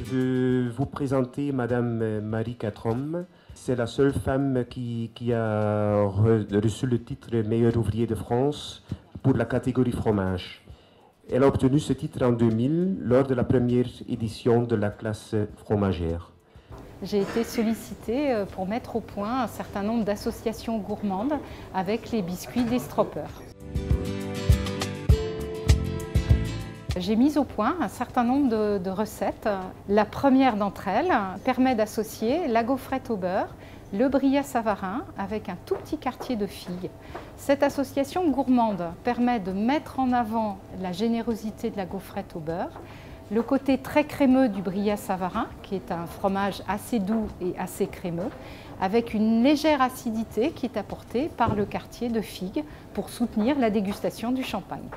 veux vous présenter Madame Marie Catrom. C'est la seule femme qui a reçu le titre de meilleur ouvrier de France pour la catégorie fromage. Elle a obtenu ce titre en 2000 lors de la première édition de la classe fromagère. J'ai été sollicitée pour mettre au point un certain nombre d'associations gourmandes avec les biscuits des Stroper. J'ai mis au point un certain nombre de recettes. La première d'entre elles permet d'associer la gaufrette au beurre, le brillat savarin avec un tout petit quartier de figue. Cette association gourmande permet de mettre en avant la générosité de la gaufrette au beurre, le côté très crémeux du brillat savarin, qui est un fromage assez doux et assez crémeux, avec une légère acidité qui est apportée par le quartier de figue pour soutenir la dégustation du champagne.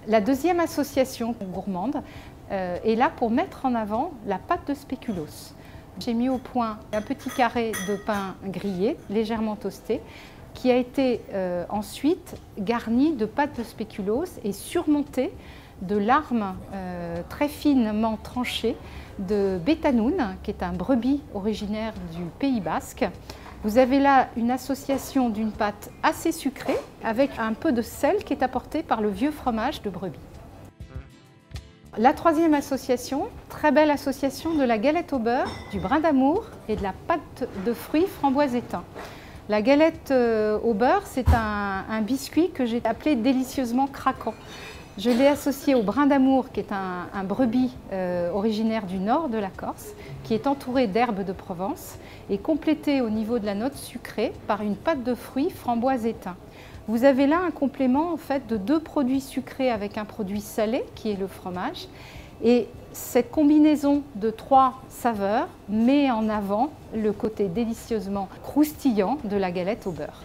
La deuxième association gourmande est là pour mettre en avant la pâte de spéculoos. J'ai mis au point un petit carré de pain grillé, légèrement toasté, qui a été ensuite garni de pâte de spéculoos et surmonté de larmes très finement tranchées de bétanoun, qui est un brebis originaire du Pays Basque. Vous avez là une association d'une pâte assez sucrée avec un peu de sel qui est apporté par le vieux fromage de brebis. La troisième association, très belle association de la galette au beurre, du brin d'amour et de la pâte de fruits framboise étain. La galette au beurre, c'est un biscuit que j'ai appelé délicieusement craquant. Je l'ai associé au brin d'amour, qui est un brebis originaire du nord de la Corse, qui est entouré d'herbes de Provence et complété au niveau de la note sucrée par une pâte de fruits framboise étain. Vous avez là un complément en fait de deux produits sucrés avec un produit salé, qui est le fromage. Et cette combinaison de trois saveurs met en avant le côté délicieusement croustillant de la galette au beurre.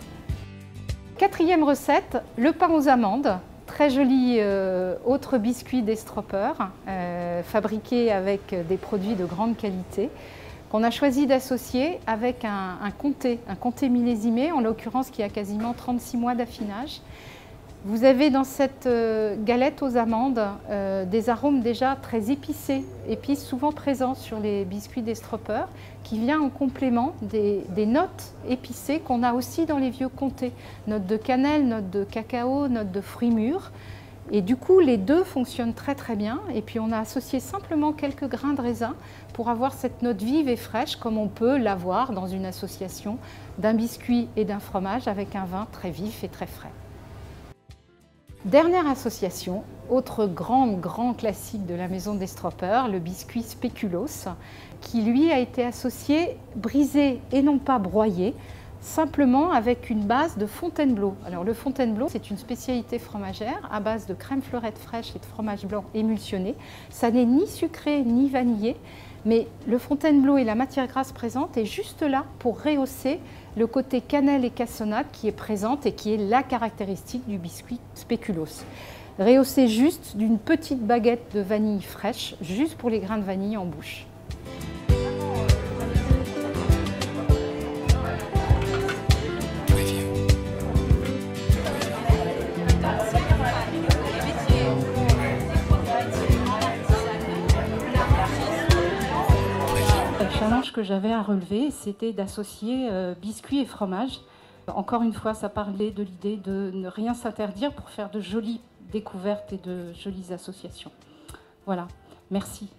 Quatrième recette, le pain aux amandes. Très joli autre biscuit des Stroper, fabriqué avec des produits de grande qualité, qu'on a choisi d'associer avec un comté millésimé, en l'occurrence qui a quasiment 36 mois d'affinage. Vous avez dans cette galette aux amandes des arômes déjà très épicés, épices souvent présents sur les biscuits des Stroper, qui vient en complément des notes épicées qu'on a aussi dans les vieux comtés. Notes de cannelle, notes de cacao, notes de fruits mûrs. Et du coup, les deux fonctionnent très très bien. Et puis on a associé simplement quelques grains de raisin pour avoir cette note vive et fraîche comme on peut l'avoir dans une association d'un biscuit et d'un fromage avec un vin très vif et très frais. Dernière association, autre grand classique de la maison des Stroper, le biscuit spéculoos, qui lui a été associé brisé et non pas broyé, simplement avec une base de Fontainebleau. Alors le Fontainebleau, c'est une spécialité fromagère à base de crème fleurette fraîche et de fromage blanc émulsionné. Ça n'est ni sucré ni vanillé, mais le Fontainebleau et la matière grasse présente est juste là pour rehausser le côté cannelle et cassonade qui est présente et qui est la caractéristique du biscuit spéculoos. Rehaussé juste d'une petite baguette de vanille fraîche, juste pour les grains de vanille en bouche. Le challenge que j'avais à relever, c'était d'associer biscuits et fromage. Encore une fois, ça parlait de l'idée de ne rien s'interdire pour faire de jolies découvertes et de jolies associations. Voilà, merci.